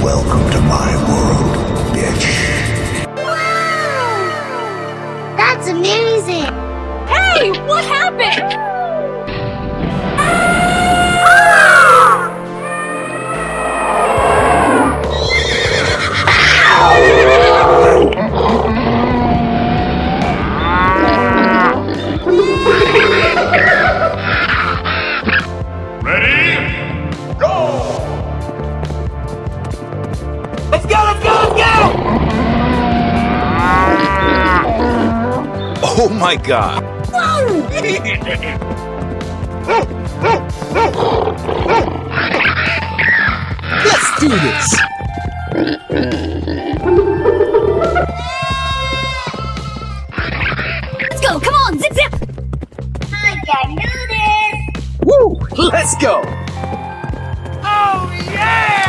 Welcome to my world, bitch. Wow! That's amazing! Hey, what happened? Ready? Go! Let's go, let's go, let's go! Oh my god! Let's do this! Let's go, come on, zip zip! I can do this! Woo! Let's go! Oh yeah!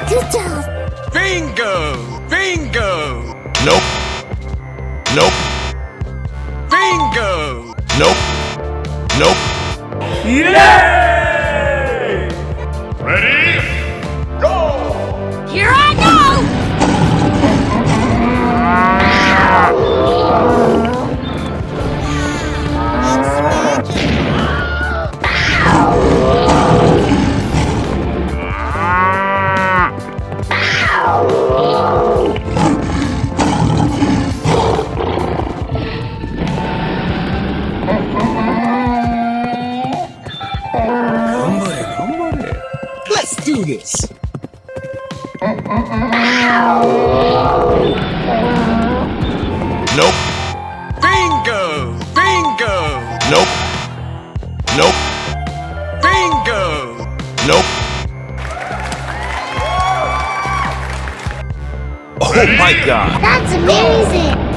Good job! Bingo! Bingo! Nope. Nope. Bingo! Nope. Nope. Yay! Ready? Go! Here I go! Let's do this! Nope. Bingo! Bingo! Nope. Nope. Bingo! Nope. Oh my god! That's amazing!